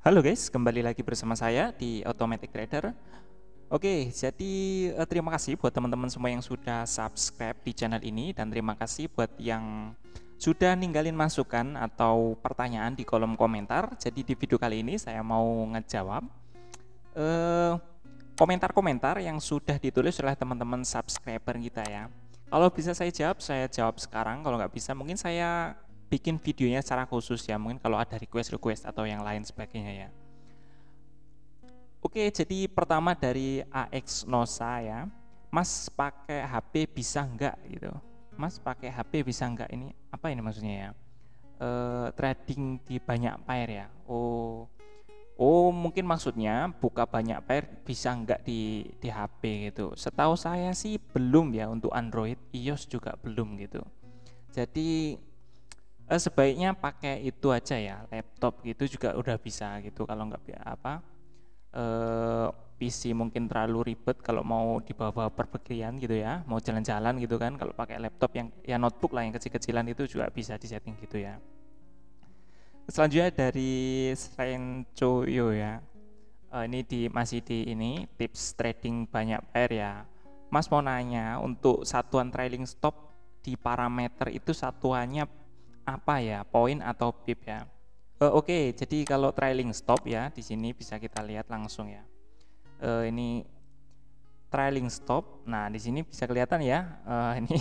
Halo guys, kembali lagi bersama saya di Automatic Trader. Oke, jadi terima kasih buat teman-teman semua yang sudah subscribe di channel ini, dan terima kasih buat yang sudah ninggalin masukan atau pertanyaan di kolom komentar. Jadi di video kali ini saya mau ngejawab eh, komentar-komentar yang sudah ditulis oleh teman-teman subscriber kita ya. Kalau bisa saya jawab sekarang. Kalau nggak bisa, mungkin saya bikin videonya secara khusus ya. Mungkin kalau ada request atau yang lain sebagainya ya. Oke, jadi pertama dari AX Nosa ya. Mas pakai HP bisa nggak gitu? Mas pakai HP bisa nggak? Ini apa ini maksudnya ya? Trading di banyak pair ya. Oh, mungkin maksudnya buka banyak pair bisa nggak di HP gitu. Setahu saya sih belum ya, untuk Android, iOS juga belum gitu. Jadi sebaiknya pakai itu aja ya, laptop gitu juga udah bisa gitu. Kalau nggak PC mungkin terlalu ribet kalau mau dibawa perpergian gitu ya, mau jalan-jalan gitu kan. Kalau pakai laptop yang ya notebook lah, yang kecil-kecilan itu juga bisa disetting gitu ya. Selanjutnya dari Srencoyo ya. Masih di ini tips trading banyak pair ya. Mas mau nanya, untuk satuan trailing stop di parameter itu satuannya apa ya? Poin atau pip ya? Oke, jadi kalau trailing stop ya, di sini bisa kita lihat langsung ya. Ini trailing stop. Nah, di sini bisa kelihatan ya. Ini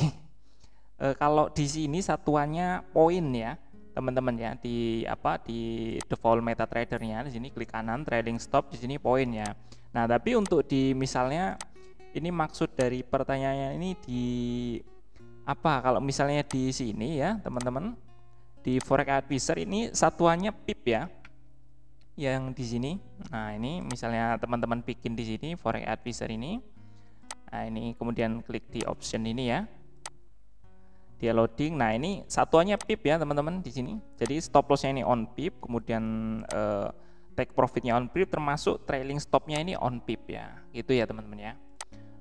kalau di sini satuannya poin ya, teman-teman ya. Di default MetaTrader-nya di sini klik kanan trailing stop, di sini poin ya. Nah, tapi untuk di misalnya ini maksud dari pertanyaannya ini di apa? Kalau misalnya di sini ya, teman-teman, di Forex Advisor ini satuannya pip ya, yang di sini. Nah, ini misalnya teman-teman bikin di sini Forex Advisor ini. Nah, ini kemudian klik di option ini ya, dia loading. Nah, ini satuannya pip ya teman-teman di sini. Jadi stop lossnya ini on pip, kemudian take profitnya on pip, termasuk trailing stopnya ini on pip ya, gitu ya teman-teman ya.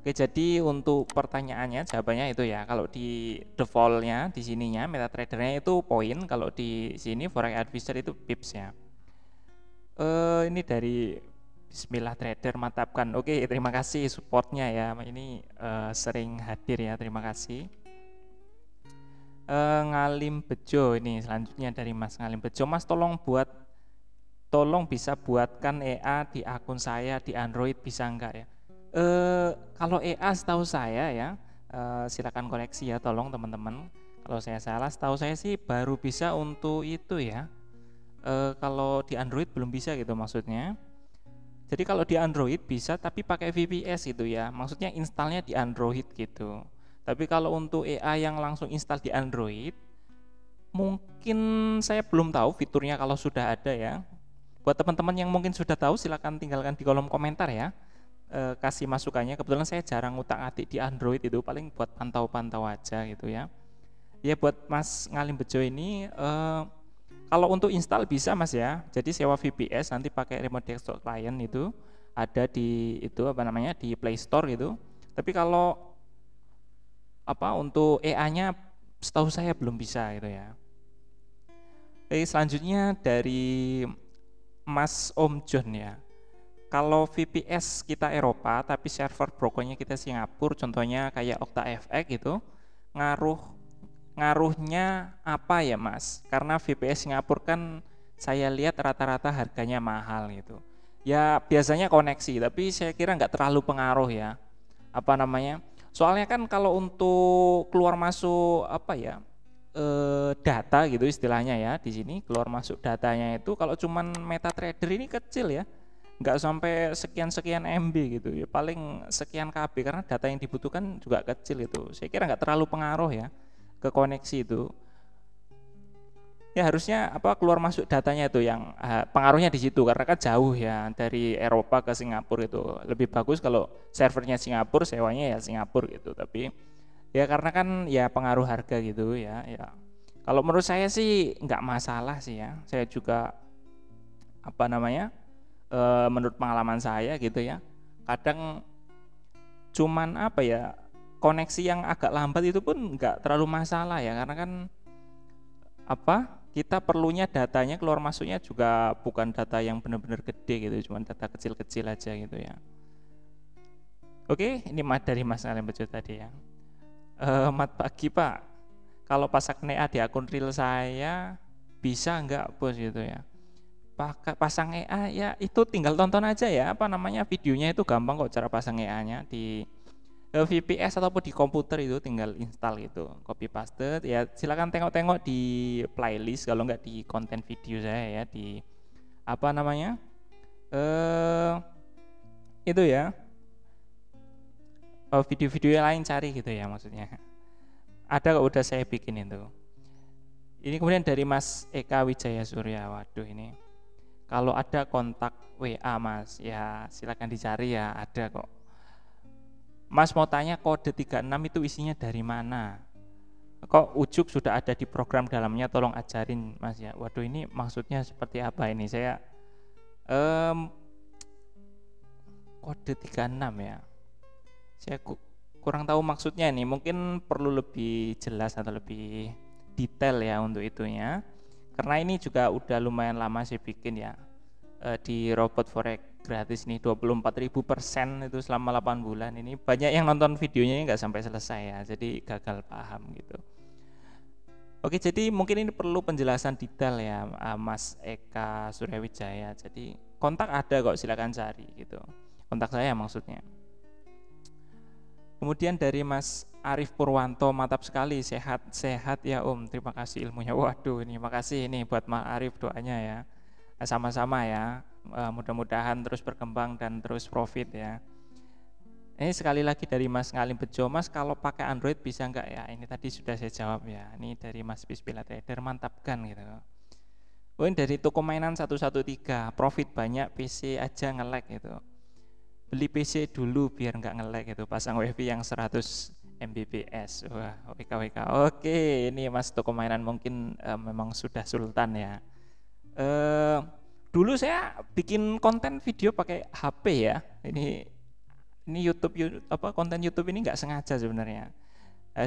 Oke, jadi untuk pertanyaannya jawabannya itu ya. Kalau di defaultnya di sininya MetaTrader-nya itu poin, kalau di sini Forex Advisor itu pips ya. Ini dari Bismillah Trader mantapkan. Oke, terima kasih supportnya ya. Ini sering hadir ya, terima kasih. Ngalim Bejo ini selanjutnya dari Mas Ngalim Bejo. Mas tolong bisa buatkan EA di akun saya di Android, bisa enggak ya? Kalau EA setahu saya ya, silakan koreksi ya tolong teman-teman. Kalau saya salah, setahu saya sih baru bisa untuk itu ya. Kalau di Android belum bisa gitu maksudnya. Jadi kalau di Android bisa, tapi pakai VPS gitu ya. Maksudnya installnya di Android gitu. Tapi kalau untuk EA yang langsung install di Android, mungkin saya belum tahu fiturnya kalau sudah ada ya. Buat teman-teman yang mungkin sudah tahu, silakan tinggalkan di kolom komentar ya. Kasih masukannya. Kebetulan saya jarang ngutak-atik di Android, itu paling buat pantau-pantau aja gitu ya. Ya, buat Mas Ngalim Bejo ini kalau untuk install bisa Mas ya. Jadi sewa VPS, nanti pakai remote desktop client itu ada di di Play Store gitu. Tapi kalau untuk EA-nya setahu saya belum bisa gitu ya. Selanjutnya dari Mas Om John ya. Kalau VPS kita Eropa tapi server brokernya kita Singapura, contohnya kayak OctaFX gitu, ngaruhnya apa ya Mas? Karena VPS Singapura kan saya lihat rata-rata harganya mahal gitu. Ya biasanya koneksi, tapi saya kira nggak terlalu pengaruh ya. Soalnya kan kalau untuk keluar masuk data gitu istilahnya ya, di sini keluar masuk datanya itu kalau cuman MetaTrader ini kecil ya, nggak sampai sekian MB gitu ya, paling sekian KB, karena data yang dibutuhkan juga kecil itu. Saya kira nggak terlalu pengaruh ya ke koneksi itu. Ya harusnya keluar masuk datanya itu yang pengaruhnya di situ, karena kan jauh ya dari Eropa ke Singapura. Itu lebih bagus kalau servernya Singapura, sewanya ya Singapura gitu. Tapi ya karena kan ya pengaruh harga gitu ya. Kalau menurut saya sih nggak masalah sih ya. Saya juga menurut pengalaman saya gitu ya, kadang cuman koneksi yang agak lambat itu pun nggak terlalu masalah ya, karena kan kita perlunya datanya keluar masuknya juga bukan data yang benar-benar gede gitu, cuma data kecil-kecil aja gitu ya. Oke, ini dari Mas Alim Bejo tadi ya. Mat pagi Pak, kalau pasang EA di akun real saya bisa nggak bos gitu ya? Pasang EA ya itu tinggal tonton aja ya, apa namanya, videonya itu gampang kok cara pasang EA-nya di VPS ataupun di komputer, itu tinggal install gitu, copy paste ya. Silakan tengok-tengok di playlist kalau nggak di konten video saya ya, di apa namanya itu ya, video-video lain cari gitu ya, maksudnya ada kok, udah saya bikin itu. Ini kemudian dari Mas Eka Wijaya Surya, waduh ini kalau ada kontak WA Mas ya silakan dicari ya, ada kok. Mas mau tanya kode 36 itu isinya dari mana? Kok ujuk sudah ada di program dalamnya, tolong ajarin Mas ya. Waduh ini maksudnya seperti apa ini? Saya kode 36 ya. Saya kurang tahu maksudnya ini, mungkin perlu lebih jelas atau lebih detail ya untuk itunya. Karena ini juga udah lumayan lama saya bikin ya. Di Robot Forex gratis nih 24.000% itu selama 8 bulan. Ini banyak yang nonton videonya nggak sampai selesai ya, jadi gagal paham gitu. Oke, jadi mungkin ini perlu penjelasan detail ya Mas Eka Suryawijaya. Jadi kontak ada kok, silakan cari gitu, kontak saya maksudnya. Kemudian dari Mas Arif Purwanto, mantap sekali, sehat-sehat ya Om, terima kasih ilmunya. Waduh ini makasih ini buat Mas Arif, doanya ya. Sama-sama ya, mudah-mudahan terus berkembang dan terus profit ya. Ini sekali lagi dari Mas Ngalim Bejo, Mas kalau pakai Android bisa enggak ya? Ini tadi sudah saya jawab ya. Ini dari Mas Bismillah Trader, mantap kan gitu. Oh ini dari toko mainan 113, profit banyak, PC aja nge-lag gitu. Beli PC dulu biar enggak nge-lag gitu, pasang WiFi yang 100 Mbps. Wah, WK. Oke, ini Mas toko mainan mungkin memang sudah sultan ya. Dulu saya bikin konten video pakai HP ya. Ini YouTube apa, konten YouTube ini nggak sengaja sebenarnya.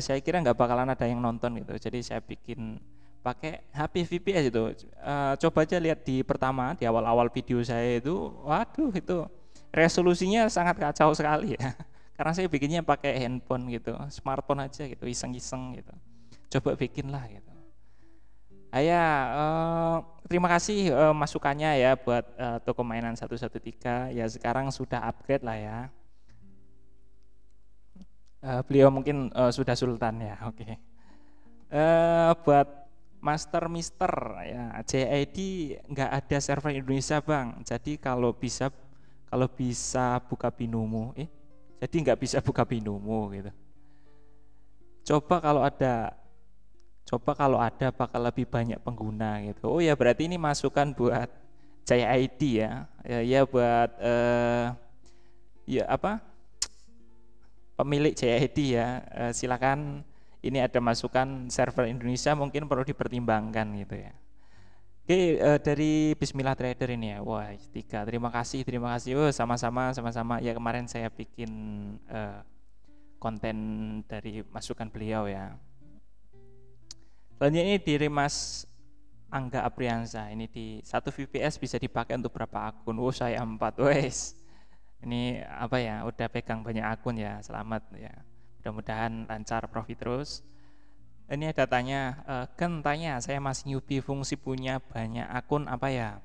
Saya kira nggak bakalan ada yang nonton gitu. Jadi saya bikin pakai HP VPS itu. Coba aja lihat di pertama, di awal-awal video saya itu, waduh itu resolusinya sangat kacau sekali ya. Karena saya bikinnya pakai handphone gitu, smartphone aja gitu, iseng-iseng gitu. Coba bikin lah gitu. Terima kasih masukannya ya buat toko mainan 113 ya, sekarang sudah upgrade lah ya. Beliau mungkin sudah sultan ya, oke. Buat Master Mister ya, JID nggak ada server Indonesia Bang, jadi kalau bisa buka binomo, jadi nggak bisa buka binomo gitu. Coba kalau ada bakal lebih banyak pengguna gitu. Oh ya berarti ini masukan buat JID ya. Ya buat pemilik JID ya. Silakan, ini ada masukan server Indonesia mungkin perlu dipertimbangkan gitu ya. Oke, dari Bismillah Trader ini ya. Wah, 3. Terima kasih. Oh, sama-sama ya, kemarin saya bikin konten dari masukan beliau ya. Selanjutnya ini dari Mas Angga Apriansa, ini di 1 VPS bisa dipakai untuk berapa akun? Oh saya 4, wes. Ini apa ya, udah pegang banyak akun ya, selamat ya. Mudah-mudahan lancar, profit terus. Ini ada tanya, saya masih newbie, fungsi punya banyak akun apa ya?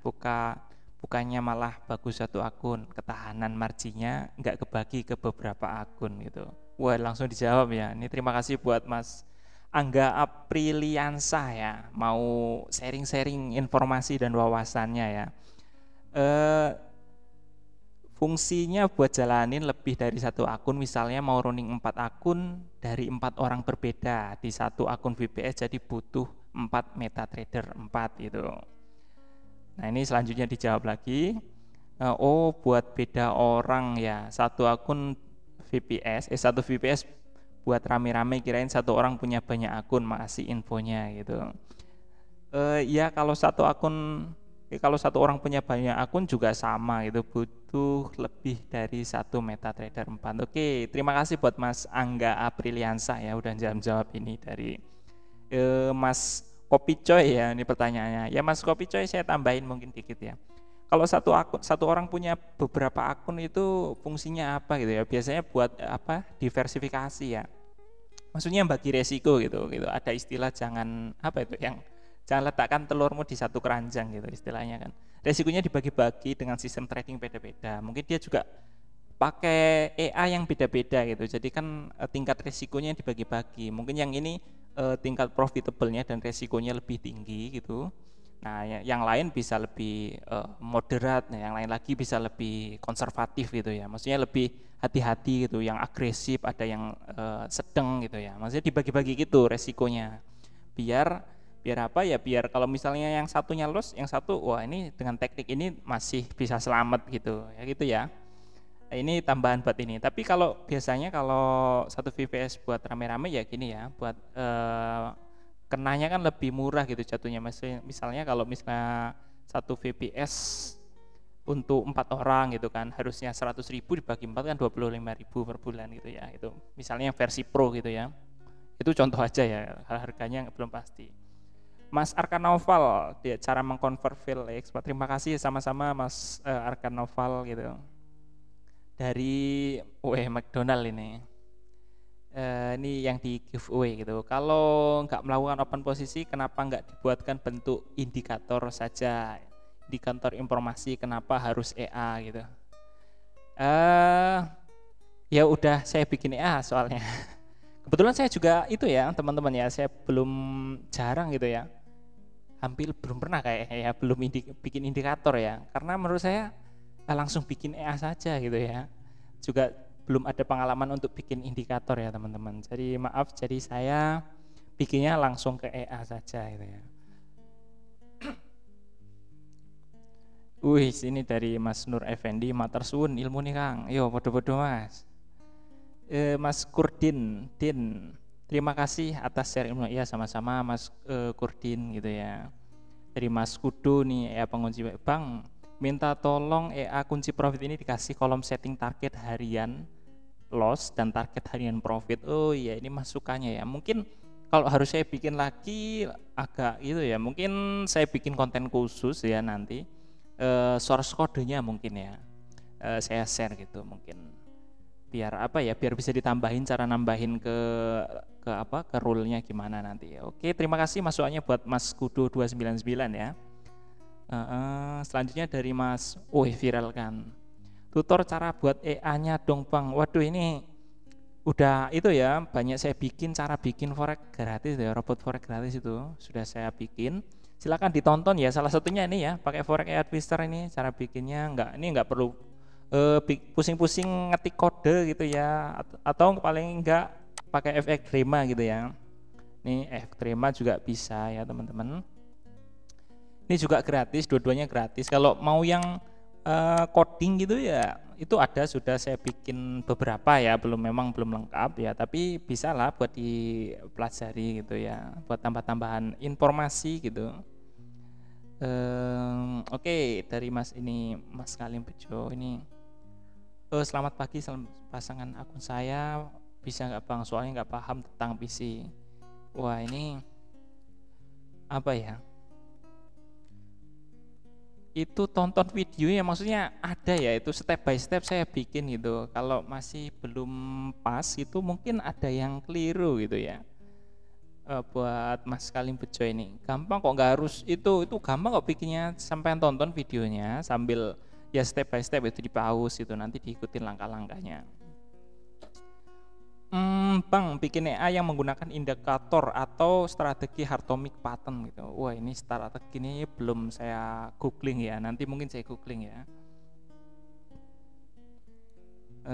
Bukannya malah bagus satu akun, ketahanan marginnya nggak kebagi ke beberapa akun gitu. Wah langsung dijawab ya. Ini terima kasih buat Mas Angga Apriliansa ya, mau sharing-sharing informasi dan wawasannya ya. Fungsinya buat jalanin lebih dari satu akun, misalnya mau running 4 akun dari 4 orang berbeda di satu akun VPS, jadi butuh 4 MetaTrader 4 gitu. Nah ini selanjutnya dijawab lagi. Oh buat beda orang ya, satu akun VPS, satu VPS buat rame-rame, kirain satu orang punya banyak akun, masih infonya gitu. Ya kalau satu orang punya banyak akun juga sama gitu, butuh lebih dari 1 MetaTrader 4. Oke, terima kasih buat Mas Angga Apriliansa ya udah jawab ini. Dari Mas Kopi Coy ya, ini pertanyaannya. Ya Mas Kopi Coy, saya tambahin mungkin dikit ya. Kalau satu orang punya beberapa akun itu fungsinya apa gitu ya? Biasanya buat apa? Diversifikasi ya. Maksudnya bagi resiko gitu. Ada istilah jangan apa itu yang jangan letakkan telurmu di satu keranjang gitu istilahnya kan. Resikonya dibagi-bagi dengan sistem trading beda-beda. Mungkin dia juga pakai EA yang beda-beda gitu. Jadi kan tingkat resikonya dibagi-bagi. Mungkin yang ini tingkat profitable-nya dan resikonya lebih tinggi gitu. Nah, yang lain bisa lebih moderat, nah yang lain lagi bisa lebih konservatif gitu ya. Maksudnya lebih hati-hati gitu, yang agresif, ada yang sedang gitu ya. Maksudnya dibagi-bagi gitu resikonya. Biar apa ya? Biar kalau misalnya yang satunya loss, yang satu wah ini dengan teknik ini masih bisa selamat gitu. Ya gitu ya. Ini tambahan buat ini. Tapi kalau biasanya kalau satu VPS buat rame-rame ya gini ya, buat kenanya kan lebih murah gitu jatuhnya. Misalnya kalau misalnya satu VPS untuk 4 orang gitu kan harusnya 100.000 dibagi 4 kan 25.000 per bulan gitu ya. Itu misalnya versi Pro gitu ya. Itu contoh aja ya, harganya belum pasti. Mas Arkanoval, dia cara mengkonvert file export. Terima kasih sama-sama Mas Arkanoval gitu. Dari McDonald ini. Ini yang di giveaway gitu. Kalau nggak melakukan open posisi, kenapa nggak dibuatkan bentuk indikator saja, indikator informasi, kenapa harus EA gitu? Ya udah saya bikin EA soalnya. Kebetulan saya juga itu ya teman-teman ya, saya belum jarang gitu ya, hampir belum pernah kayak ya belum bikin indikator ya, karena menurut saya langsung bikin EA saja gitu ya. Juga belum ada pengalaman untuk bikin indikator ya teman-teman. Jadi maaf, jadi saya bikinnya langsung ke EA saja gitu ya. Ini dari Mas Nur Effendi, matur suwun ilmu nih Kang. Yo podo-podo Mas. Mas Kurdin, terima kasih atas share ilmu. Iya sama-sama Mas Kurdin gitu ya. Dari Mas Kudo nih EA pengunci Bang, minta tolong EA kunci profit ini dikasih kolom setting target harian loss dan target harian profit. Oh iya, ini masukannya ya. Mungkin kalau harus saya bikin lagi agak gitu ya, mungkin saya bikin konten khusus ya nanti, source kodenya mungkin ya, saya share gitu mungkin, biar apa ya, biar bisa ditambahin cara nambahin ke rule-nya gimana nanti ya. Oke, terima kasih masukannya buat Mas Kudo 299 ya. Selanjutnya dari Mas viral kan, tutor cara buat EA-nya dong Bang. Waduh, ini udah itu ya, banyak saya bikin cara bikin forex gratis ya, robot forex gratis itu sudah saya bikin. Silakan ditonton ya, salah satunya ini ya, pakai forex AI Twister ini cara bikinnya. Nggak perlu pusing-pusing ngetik kode gitu ya, atau paling enggak pakai FX Drema gitu ya. Ini FX Drema juga bisa ya teman-teman. Ini juga gratis, dua-duanya gratis. Kalau mau yang coding gitu ya, itu ada, sudah saya bikin beberapa ya, memang belum lengkap ya, tapi bisa lah buat dipelajari gitu ya, buat tambah-tambahan informasi gitu. Oke, dari Mas Kalim Bejo ini, selamat pagi, pasangan akun saya bisa nggak Bang, soalnya nggak paham tentang PC. Wah, ini apa ya, itu tonton video ya, maksudnya ada ya, itu step by step saya bikin gitu. Kalau masih belum pas itu mungkin ada yang keliru gitu ya. Buat Mas Kalim Bejo ini gampang kok, nggak harus itu gampang kok bikinnya, sampai tonton videonya sambil ya step by step itu di pause itu, nanti diikutin langkah-langkahnya. Bang, bikin EA yang menggunakan indikator atau strategi Hartomic pattern gitu. Wah, ini strategi ini belum saya googling ya, nanti mungkin saya googling ya.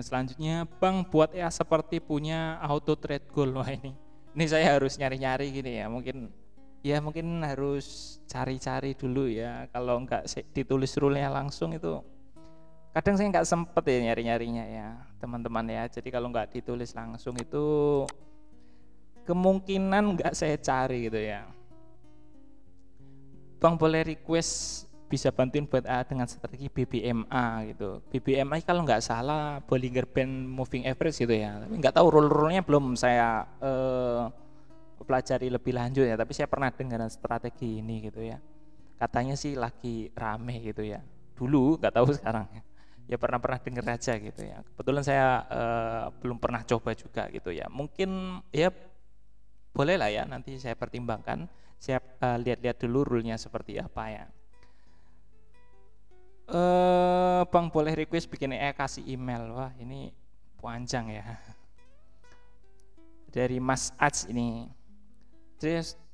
Selanjutnya, Bang, buat EA seperti punya auto trade goal. Wah, ini saya harus nyari-nyari gini ya, mungkin harus cari-cari dulu ya. Kalau enggak ditulis rule-nya langsung itu kadang saya nggak sempet ya nyari-nyarinya ya teman-teman ya. Jadi kalau nggak ditulis langsung itu kemungkinan nggak saya cari gitu ya. Bang, boleh request bisa bantuin buat A dengan strategi BBMA gitu. BBMA kalau nggak salah Bollinger Band Moving Average gitu ya, tapi nggak tahu rule-rule-nya belum saya pelajari lebih lanjut ya, tapi saya pernah dengar strategi ini gitu ya. Katanya sih lagi rame gitu ya. Dulu nggak tahu sekarang ya pernah dengar aja gitu ya. Kebetulan saya belum pernah coba juga gitu ya. Mungkin ya boleh lah ya, nanti saya pertimbangkan. Saya lihat-lihat dulu rule-nya seperti apa ya. Bang boleh request bikin kasih email. Wah ini panjang ya. Dari Mas Aj ini.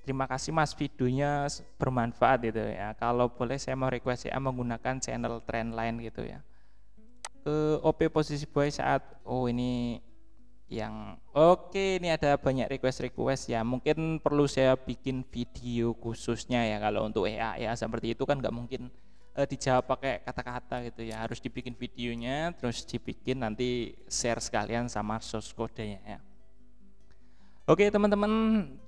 Terima kasih Mas, videonya bermanfaat gitu ya. Kalau boleh saya mau request ya menggunakan channel Trendline gitu ya. OP posisi boy saat ini yang oke, ini ada banyak request ya. Mungkin perlu saya bikin video khususnya ya kalau untuk EA ya, seperti itu kan nggak mungkin dijawab pakai kata-kata gitu ya, harus dibikin videonya terus dibikin nanti share sekalian sama source kodenya ya. Oke teman-teman,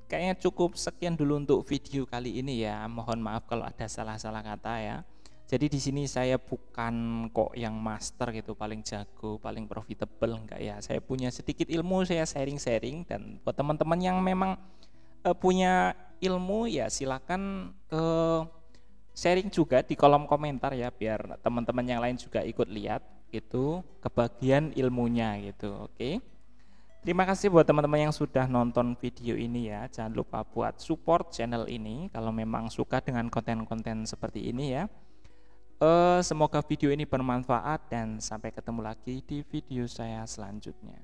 kayaknya cukup sekian dulu untuk video kali ini ya. Mohon maaf kalau ada salah-salah kata ya. Jadi di sini saya bukan kok yang master gitu, paling jago, paling profitable, enggak ya. Saya punya sedikit ilmu, saya sharing-sharing, dan buat teman-teman yang memang punya ilmu ya silakan sharing juga di kolom komentar ya, biar teman-teman yang lain juga ikut lihat itu kebagian ilmunya gitu. Oke. Terima kasih buat teman-teman yang sudah nonton video ini ya. Jangan lupa buat support channel ini kalau memang suka dengan konten-konten seperti ini ya. Semoga video ini bermanfaat dan sampai ketemu lagi di video saya selanjutnya.